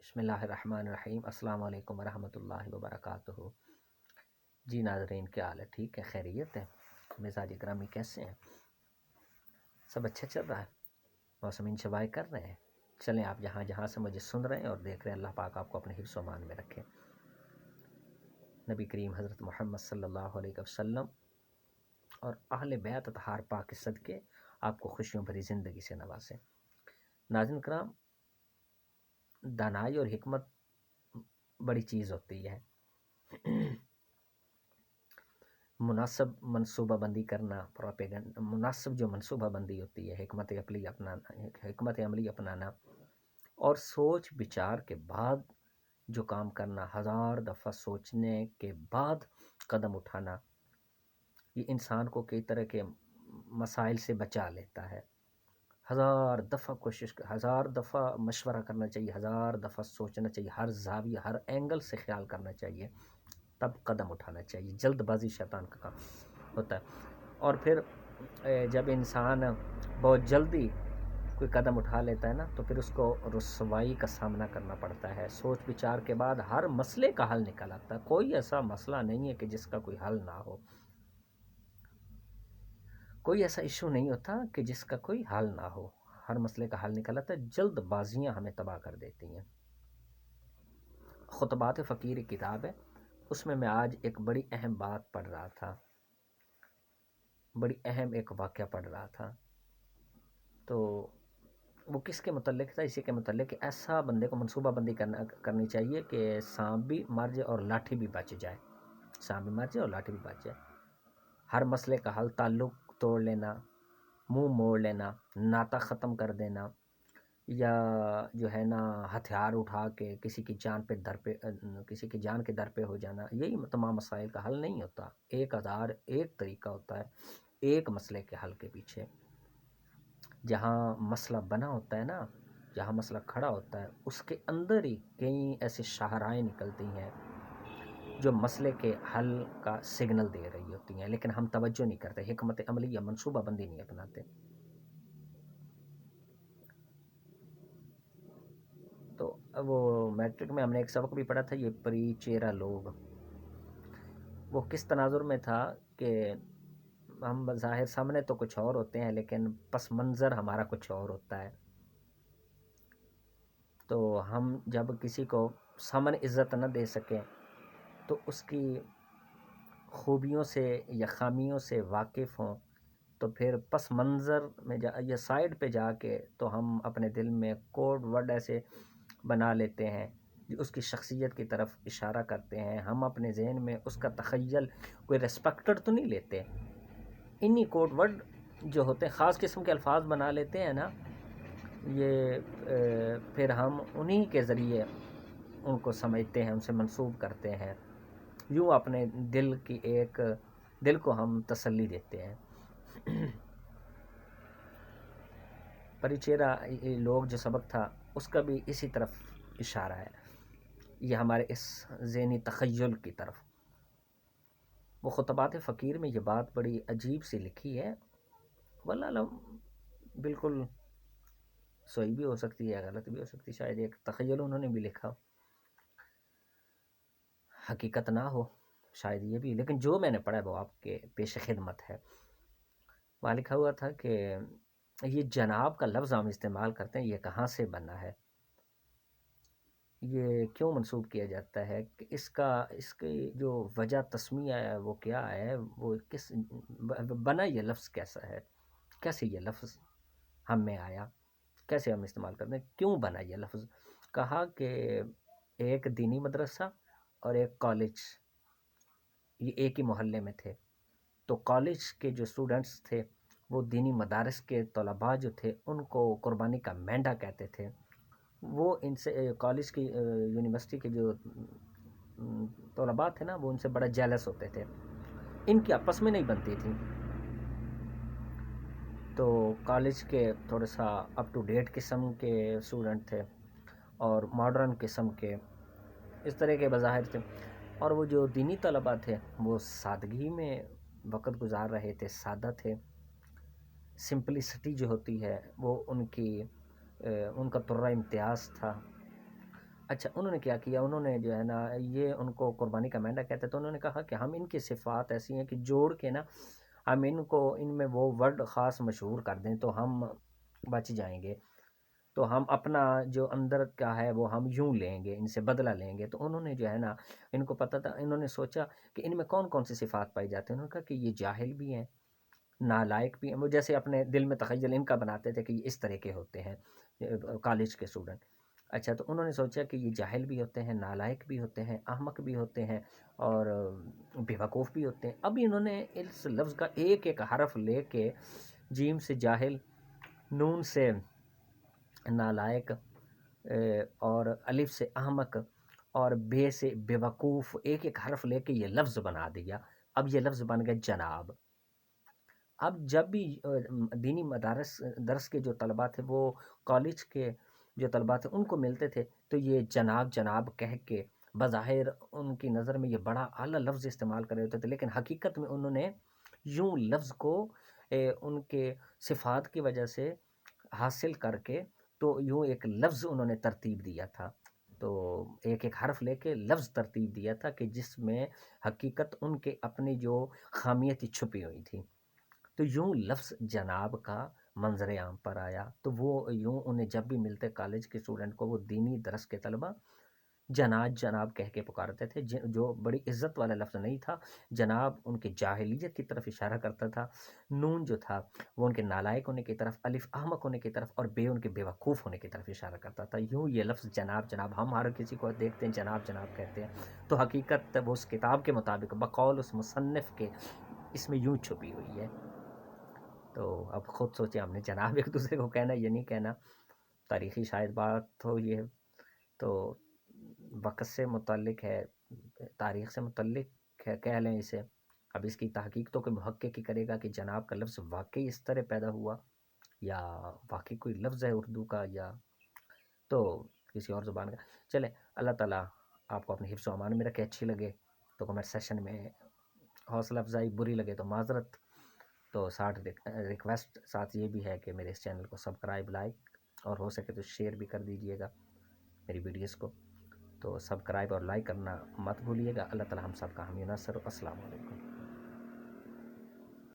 بسم اللہ الرحمن الرحیم۔ السلام علیکم ورحمۃ اللہ وبرکاتہ۔ جی ناظرین، کیا حال ہے؟ ٹھیک ہے؟ خیریت ہے؟ مزاج گرامی کیسے ہیں؟ سب اچھا چل رہا ہے؟ موسم انشوائے کر رہے ہیں؟ چلیں، آپ جہاں جہاں سے مجھے سن رہے ہیں اور دیکھ رہے ہیں، اللہ پاک آپ کو اپنے حفظ و امان میں رکھے۔ نبی کریم حضرت محمد صلی اللہ علیہ وسلم اور اہل بیت اطہار پاک کے صدقے آپ کو خوشیوں بھری زندگی سے نوازیں۔ ناظرین کرام، دانائی اور حکمت بڑی چیز ہوتی ہے۔ مناسب منصوبہ بندی کرنا، مناسب جو منصوبہ بندی ہوتی ہے، حکمت عملی اپنانا اور سوچ بچار کے بعد جو کام کرنا، 1000 دفعہ سوچنے کے بعد قدم اٹھانا، یہ انسان کو کئی طرح کے مسائل سے بچا لیتا ہے۔ 1000 دفعہ کوشش، 1000 دفعہ مشورہ کرنا چاہیے، 1000 دفعہ سوچنا چاہیے، ہر زاویہ ہر اینگل سے خیال کرنا چاہیے، تب قدم اٹھانا چاہیے۔ جلد بازی شیطان کا کام ہوتا ہے۔ اور پھر جب انسان بہت جلدی کوئی قدم اٹھا لیتا ہے نا، تو پھر اس کو رسوائی کا سامنا کرنا پڑتا ہے۔ سوچ بچار کے بعد ہر مسئلے کا حل نکل آتا ہے۔ کوئی ایسا مسئلہ نہیں ہے کہ جس کا کوئی حل نہ ہو، کوئی ایسا ایشو نہیں ہوتا کہ جس کا کوئی حل نہ ہو، ہر مسئلے کا حل نکل آتا ہے۔ جلد بازیاں ہمیں تباہ کر دیتی ہیں۔ خطبات فقیر کتاب ہے، اس میں آج ایک بڑی اہم بات پڑھ رہا تھا، بڑی اہم ایک واقعہ پڑھ رہا تھا۔ تو وہ کس کے متعلق تھا؟ اسی کے متعلق کہ ایسا بندے کو منصوبہ بندی کرنی چاہیے کہ سانپ بھی مر جائے اور لاٹھی بھی بچ جائے، سانپ بھی مر جائے اور لاٹھی بھی بچ جائے۔ ہر مسئلے کا حل، تعلق توڑ لینا، منہ موڑ لینا، ناطہ ختم کر دینا، یا جو ہے نا ہتھیار اٹھا کے کسی کی جان کے در پہ ہو جانا، یہی تمام مسائل کا حل نہیں ہوتا۔ 1000 ایک طریقہ ہوتا ہے ایک مسئلے کے حل کے پیچھے۔ جہاں مسئلہ بنا ہوتا ہے نا، جہاں مسئلہ کھڑا ہوتا ہے، اس کے اندر ہی کئی ایسی شاہراہیں نکلتی ہیں جو مسئلے کے حل کا سگنل دے رہی ہوتی ہیں، لیکن ہم توجہ نہیں کرتے، حکمت عملی یا منصوبہ بندی نہیں اپناتے۔ تو وہ میٹرک میں ہم نے ایک سبق بھی پڑھا تھا، یہ پری چیرا لوگ۔ وہ کس تناظر میں تھا کہ ہم بظاہر سامنے تو کچھ اور ہوتے ہیں، لیکن پس منظر ہمارا کچھ اور ہوتا ہے۔ تو ہم جب کسی کو سامنے عزت نہ دے سکیں تو اس کی خوبیوں سے یا خامیوں سے واقف ہوں، تو پھر پس منظر میں یا سائڈ پہ جا کے تو ہم اپنے دل میں کوڈ ورڈ ایسے بنا لیتے ہیں، اس کی شخصیت کی طرف اشارہ کرتے ہیں۔ ہم اپنے ذہن میں اس کا تخیل، کوئی ریسپیکٹڈ تو نہیں لیتے، انہی کوڈ ورڈ جو ہوتے ہیں، خاص قسم کے الفاظ بنا لیتے ہیں نا، یہ پھر ہم انہی کے ذریعے ان کو سمجھتے ہیں، ان سے منسوب کرتے ہیں، یوں اپنے دل کو ہم تسلی دیتے ہیں۔ پریچیرا لوگ جو سبق تھا، اس کا بھی اسی طرف اشارہ ہے، یہ ہمارے اس ذہنی تخیل کی طرف۔ وہ خطبات فقیر میں یہ بات بڑی عجیب سی لکھی ہے، واللہ علم بالکل صحیح بھی ہو سکتی ہے، غلط بھی ہو سکتی ہے، شاید ایک تخیل انہوں نے بھی لکھا، حقیقت نہ ہو شاید یہ بھی، لیکن جو میں نے پڑھا ہے وہ آپ کے پیش خدمت ہے۔ وہاں لکھا ہوا تھا کہ یہ جناب کا لفظ ہم استعمال کرتے ہیں، یہ کہاں سے بنا ہے، یہ کیوں منسوب کیا جاتا ہے، کہ اس کی جو وجہ تسمیہ ہے وہ کیا ہے، وہ کس بنا، یہ لفظ کیسا ہے، کیسے یہ لفظ ہم میں آیا، کیسے ہم استعمال کرتے ہیں، کیوں بنا یہ لفظ۔ کہا کہ ایک دینی مدرسہ اور ایک کالج، یہ ایک ہی محلے میں تھے، تو کالج کے جو اسٹوڈنٹس تھے وہ دینی مدارس کے طلباء جو تھے ان کو قربانی کا مینڈا کہتے تھے۔ وہ ان سے کالج کی یونیورسٹی کے جو طلباء تھے نا، وہ ان سے بڑا جیلس ہوتے تھے، ان کی آپس میں نہیں بنتی تھی۔ تو کالج کے تھوڑا سا اپ ٹو ڈیٹ قسم کے اسٹوڈنٹ تھے اور ماڈرن قسم کے، اس طرح کے بظاہر تھے، اور وہ جو دینی طلباء تھے وہ سادگی میں وقت گزار رہے تھے، سادہ تھے، سمپلسٹی جو ہوتی ہے وہ ان کا طرہ امتیاز تھا۔ اچھا انہوں نے کیا کیا، انہوں نے جو ہے نا یہ ان کو قربانی کا مینڈا کہتے ہیں، تو انہوں نے کہا کہ ہم ان کی صفات ایسی ہیں کہ جوڑ کے نا ہم ان کو ان میں وہ ورڈ خاص مشہور کر دیں تو ہم بچ جائیں گے، تو ہم اپنا جو اندر کا ہے وہ ہم یوں لیں گے، ان سے بدلہ لیں گے۔ تو انہوں نے جو ہے نا ان کو پتہ تھا، انہوں نے سوچا کہ ان میں کون کون سی صفات پائی جاتی ہیں۔ انہوں نے کہا کہ یہ جاہل بھی ہیں، نالائق بھی ہیں، وہ جیسے اپنے دل میں تخیل ان کا بناتے تھے کہ یہ اس طرح کے ہوتے ہیں کالج کے اسٹوڈنٹ۔ اچھا تو انہوں نے سوچا کہ یہ جاہل بھی ہوتے ہیں، نالائق بھی ہوتے ہیں، احمق بھی ہوتے ہیں اور بیوقوف بھی ہوتے ہیں۔ اب انہوں نے اس لفظ کا ایک ایک حرف لے کے، جیم سے جاہل، نون سے نالائق، اور الف سے احمق اور بے سے بیوقوف، ایک ایک حرف لے کے یہ لفظ بنا دیا۔ اب یہ لفظ بن گیا جناب۔ اب جب بھی دینی مدارس درس کے جو طلباء تھے وہ کالج کے جو طلباء تھے ان کو ملتے تھے تو یہ جناب جناب کہہ کے بظاہر ان کی نظر میں یہ بڑا اعلیٰ لفظ استعمال کر رہے ہوتے تھے، لیکن حقیقت میں انہوں نے یوں لفظ کو ان کے صفات کی وجہ سے حاصل کر کے تو یوں ایک لفظ انہوں نے ترتیب دیا تھا، تو ایک ایک حرف لے کے لفظ ترتیب دیا تھا کہ جس میں حقیقت ان کے اپنی جو خامیت چھپی ہوئی تھی۔ تو یوں لفظ جناب کا منظر عام پر آیا، تو وہ یوں انہیں جب بھی ملتے کالج کے اسٹوڈنٹ کو وہ دینی درس کے طلباء جناب جناب کہہ کے پکارتے تھے، جو بڑی عزت والا لفظ نہیں تھا۔ جناب ان کے جاہلیت کی طرف اشارہ کرتا تھا، نون جو تھا وہ ان کے نالائق ہونے کی طرف، الف احمق ہونے کی طرف اور بے ان کے بیوقوف ہونے کی طرف اشارہ کرتا تھا۔ یوں یہ لفظ جناب جناب ہم ہر کسی کو دیکھتے ہیں جناب جناب کہتے ہیں، تو حقیقت وہ اس کتاب کے مطابق بقول اس مصنف کے اس میں یوں چھپی ہوئی ہے۔ تو اب خود سوچیں ہم نے جناب ایک دوسرے کو کہنا یہ نہیں کہنا، تاریخی شاید بات ہو یہ، تو وقت سے متعلق ہے، تاریخ سے متعلق ہے کہہ لیں اسے۔ اب اس کی تحقیق تو کوئی محقق ہی کرے گا کہ جناب کا لفظ واقعی اس طرح پیدا ہوا یا واقعی کوئی لفظ ہے اردو کا یا تو کسی اور زبان کا۔ چلیں اللہ تعالیٰ آپ کو اپنے حفظ و امان میں رکھے، اچھی لگے تو کمنٹ سیشن میں حوصلہ افزائی، بری لگے تو معذرت۔ تو ساتھ ریکویسٹ ساتھ یہ بھی ہے کہ میرے اس چینل کو سبسکرائب، لائک اور ہو سکے تو شیئر بھی کر دیجئے گا میری ویڈیوز کو، تو سبسکرائب اور لائک کرنا مت بھولیے گا۔ اللہ تعالیٰ ہم سب کا حامی و ناصر۔ السلام علیکم۔